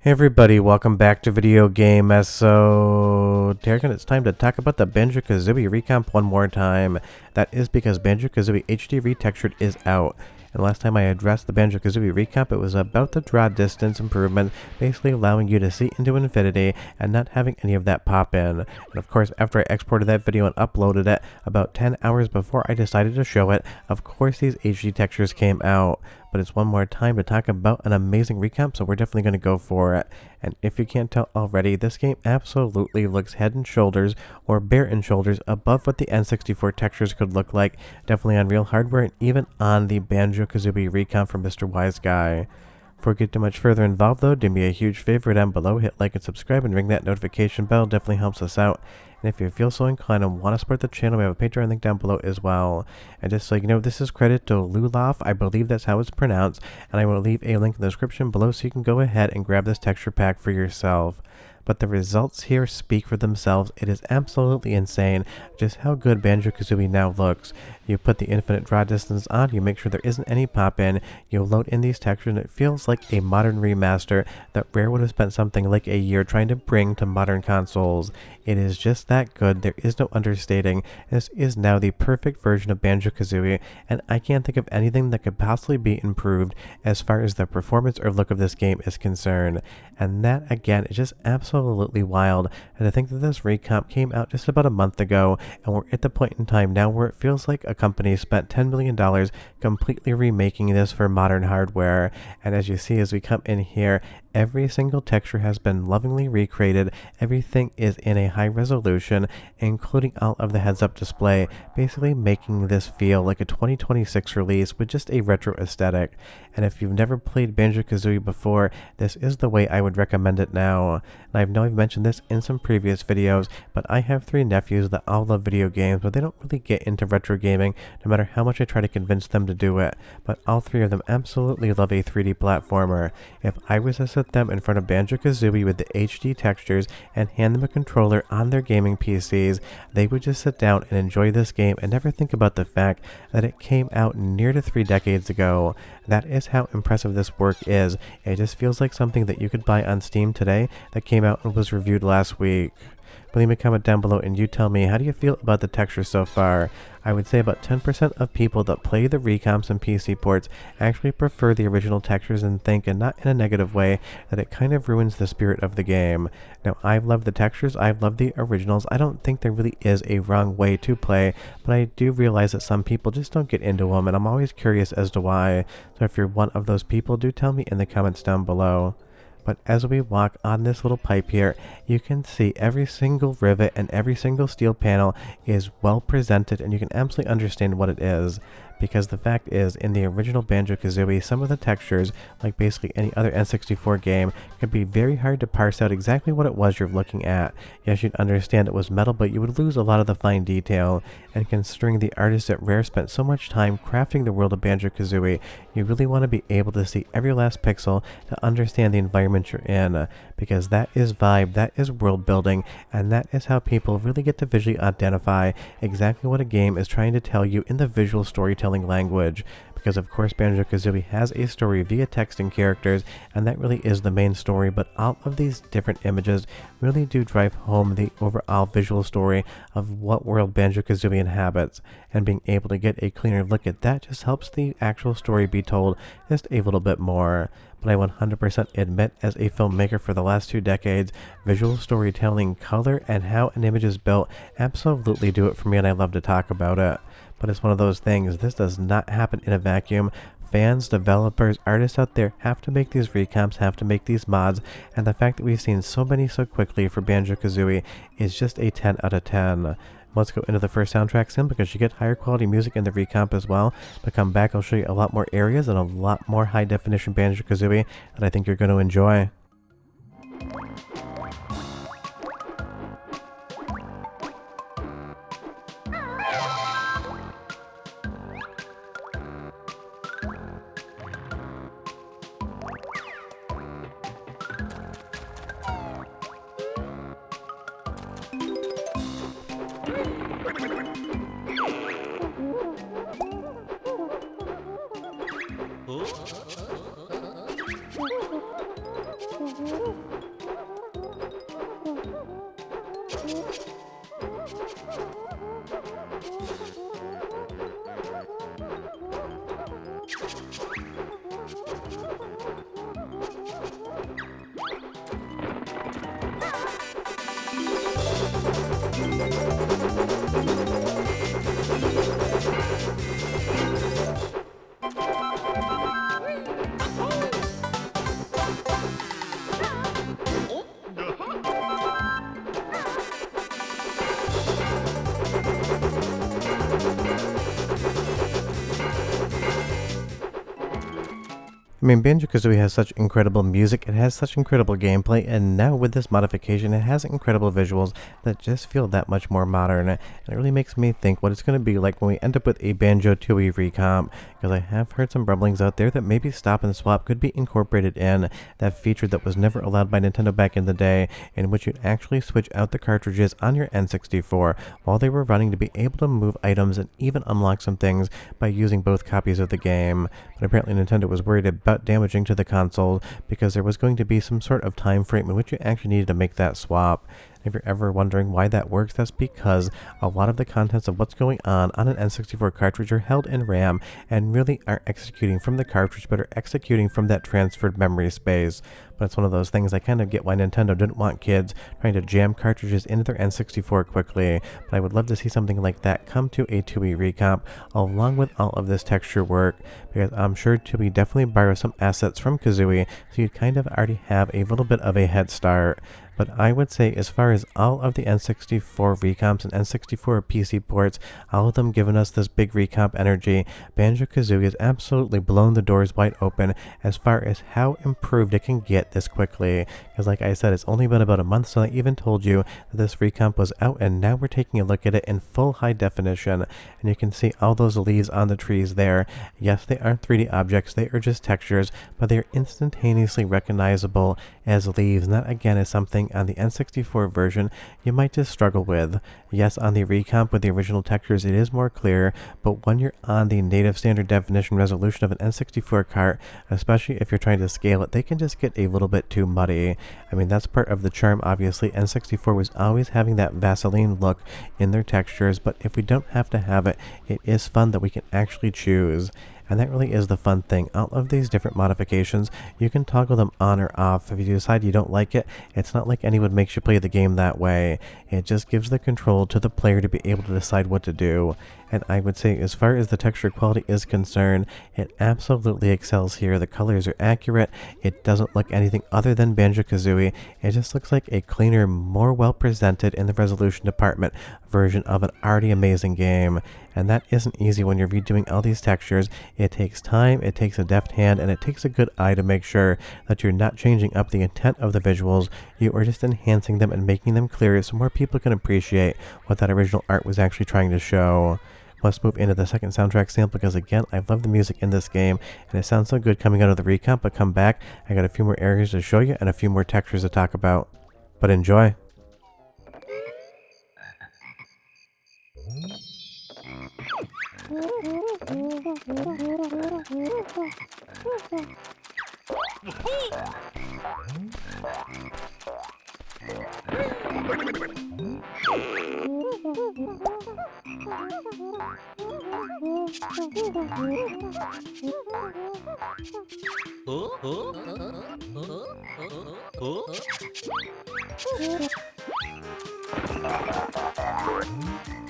Hey everybody, welcome back to Video Game So Targan, it's time to talk about the Banjo Kazooie Recomp one more time. That is because Banjo Kazooie HD Retextured is out. And last time I addressed the Banjo Kazooie Recomp, it was about the draw distance improvement, basically allowing you to see into infinity and not having any of that pop in. And of course, after I exported that video and uploaded it, about 10 hours before I decided to show it, of course these HD textures came out. But it's one more time to talk about an amazing recomp, so we're definitely going to go for it. And if you can't tell already, this game absolutely looks head and shoulders, or bare and shoulders, above what the N64 textures could look like, definitely on real hardware, and even on the Banjo Kazooie Recomp from MrWiseGuy. Before we get too much further involved though, do me a huge favor down below, hit like and subscribe and ring that notification bell, definitely helps us out. And if you feel so inclined and want to support the channel, we have a Patreon link down below as well. And just so you know, this is credit to Lulaf, I believe that's how it's pronounced, and I will leave a link in the description below so you can go ahead and grab this texture pack for yourself. But the results here speak for themselves. It is absolutely insane just how good Banjo Kazooie now looks. You put the infinite draw distance on, you make sure there isn't any pop in, you load in these textures, and it feels like a modern remaster that Rare would have spent something like a year trying to bring to modern consoles. It is just that good, there is no understating. This is now the perfect version of Banjo Kazooie, and I can't think of anything that could possibly be improved as far as the performance or look of this game is concerned. And that again is just absolutely wild. And to think that this recomp came out just about a month ago, and we're at the point in time now where it feels like a company spent $10 million completely remaking this for modern hardware. And as you see as we come in here, every single texture has been lovingly recreated, everything is in a high resolution, including all of the heads-up display, basically making this feel like a 2026 release with just a retro aesthetic. And if you've never played Banjo Kazooie before, this is the way I would recommend it now. And I know I've mentioned this in some previous videos, but I have 3 nephews that all love video games, but they don't really get into retro gaming, no matter how much I try to convince them to do it. But all 3 of them absolutely love a 3D platformer. If I was to sit them in front of Banjo Kazooie with the HD textures and hand them a controller on their gaming PCs, they would just sit down and enjoy this game and never think about the fact that it came out near to 3 decades ago. That is how impressive this work is. It just feels like something that you could buy on Steam today that came out and was reviewed last week. But leave me a comment down below and you tell me, how do you feel about the texture so far? I would say about 10% of people that play the recomps and PC ports actually prefer the original textures and think, and not in a negative way, that it kind of ruins the spirit of the game. Now, I've loved the textures, I've loved the originals, I don't think there really is a wrong way to play, but I do realize that some people just don't get into them, and I'm always curious as to why. So if you're one of those people, do tell me in the comments down below. But as we walk on this little pipe here, you can see every single rivet and every single steel panel is well presented, and you can absolutely understand what it is. Because the fact is, in the original Banjo Kazooie, some of the textures, like basically any other N64 game, could be very hard to parse out exactly what it was you're looking at. Yes, you'd understand it was metal, but you would lose a lot of the fine detail. And considering the artists at Rare spent so much time crafting the world of Banjo Kazooie, you really want to be able to see every last pixel to understand the environment you're in. Because that is vibe, that is world building, and that is how people really get to visually identify exactly what a game is trying to tell you in the visual storytelling language. Because of course Banjo Kazooie has a story via text and characters, and that really is the main story, but all of these different images really do drive home the overall visual story of what world Banjo Kazooie inhabits, and being able to get a cleaner look at that just helps the actual story be told just a little bit more. But I 100% admit, as a filmmaker for the last 2 decades, visual storytelling, color, and how an image is built absolutely do it for me, and I love to talk about it. But it's one of those things, this does not happen in a vacuum. Fans, developers, artists out there have to make these recomps, have to make these mods, and the fact that we've seen so many so quickly for Banjo Kazooie is just a 10 out of 10. Let's go into the first soundtrack sim, because you get higher quality music in the recomp as well. But come back, I'll show you a lot more areas and a lot more high definition Banjo Kazooie that I think you're going to enjoy. I mean, Banjo Kazooie has such incredible music, it has such incredible gameplay, and now with this modification, it has incredible visuals that just feel that much more modern. And it really makes me think what it's going to be like when we end up with a Banjo Threeie Recomp, because I have heard some rumblings out there that maybe Stop and Swap could be incorporated in, that feature that was never allowed by Nintendo back in the day, in which you'd actually switch out the cartridges on your N64 while they were running to be able to move items and even unlock some things by using both copies of the game. But apparently Nintendo was worried about damaging to the console because there was going to be some sort of time frame in which you actually needed to make that swap. If you're ever wondering why that works, that's because a lot of the contents of what's going on an N64 cartridge are held in RAM and really aren't executing from the cartridge but are executing from that transferred memory space. But it's one of those things I kind of get why Nintendo didn't want kids trying to jam cartridges into their N64 quickly, but I would love to see something like that come to a Threeie Recomp along with all of this texture work, because I'm sure Threeie definitely borrows some assets from Kazooie, so you'd kind of already have a little bit of a head start. But I would say as far as all of the N64 recomps and N64 PC ports, all of them giving us this big recomp energy, Banjo Kazooie has absolutely blown the doors wide open as far as how improved it can get this quickly. Because like I said, it's only been about a month since I even told you that this recomp was out, and now we're taking a look at it in full high definition. And you can see all those leaves on the trees there. Yes, they aren't 3D objects, they are just textures, but they are instantaneously recognizable as leaves, and that again is something on the N64 version you might just struggle with. Yes, on the recomp with the original textures it is more clear, but when you're on the native standard definition resolution of an N64 cart, especially if you're trying to scale it, they can just get a little bit too muddy. I mean, that's part of the charm, obviously. N64 was always having that Vaseline look in their textures, but if we don't have to have it, it is fun that we can actually choose. And that really is the fun thing. All of these different modifications, you can toggle them on or off. If you decide you don't like it, it's not like anyone makes you play the game that way. It just gives the control to the player to be able to decide what to do. And I would say as far as the texture quality is concerned, it absolutely excels here. The colors are accurate. It doesn't look anything other than Banjo Kazooie. It just looks like a cleaner, more well presented in the resolution department version of an already amazing game. And that isn't easy when you're redoing all these textures. It takes time, it takes a deft hand, and it takes a good eye to make sure that you're not changing up the intent of the visuals. You are just enhancing them and making them clearer so more people can appreciate what that original art was actually trying to show. Let's move into the second soundtrack sample, because again, I love the music in this game, and it sounds so good coming out of the recomp, but come back, I got a few more areas to show you and a few more textures to talk about. But enjoy!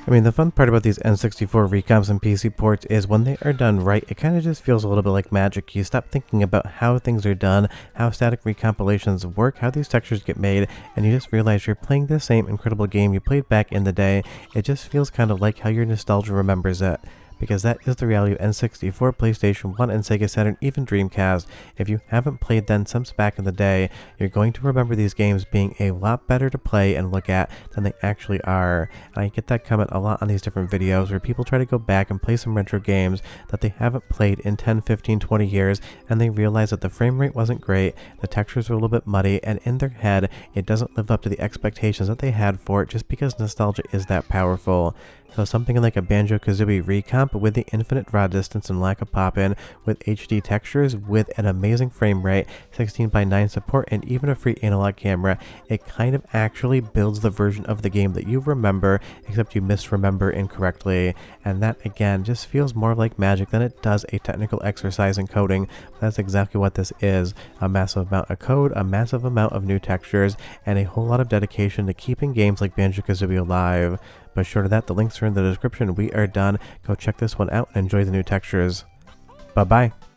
I mean, the fun part about these N64 recomps and PC ports is when they are done right, it kind of just feels a little bit like magic. You stop thinking about how things are done, how static recompilations work, how these textures get made, and you just realize you're playing the same incredible game you played back in the day. It just feels kind of like how your nostalgia remembers it. Because that is the reality of N64, PlayStation 1, and Sega Saturn, even Dreamcast. If you haven't played them since back in the day, you're going to remember these games being a lot better to play and look at than they actually are. And I get that comment a lot on these different videos where people try to go back and play some retro games that they haven't played in 10, 15, 20 years, and they realize that the frame rate wasn't great, the textures were a little bit muddy, and in their head, it doesn't live up to the expectations that they had for it just because nostalgia is that powerful. So something like a Banjo Kazooie Recomp with the infinite draw distance and lack of pop-in, with HD textures, with an amazing frame rate, 16:9 support, and even a free analog camera, it kind of actually builds the version of the game that you remember, except you misremember incorrectly. And that again just feels more like magic than it does a technical exercise in coding. That's exactly what this is. A massive amount of code, a massive amount of new textures, and a whole lot of dedication to keeping games like Banjo Kazooie alive. But short of that, the links are in the description. We are done. Go check this one out and enjoy the new textures. Bye bye.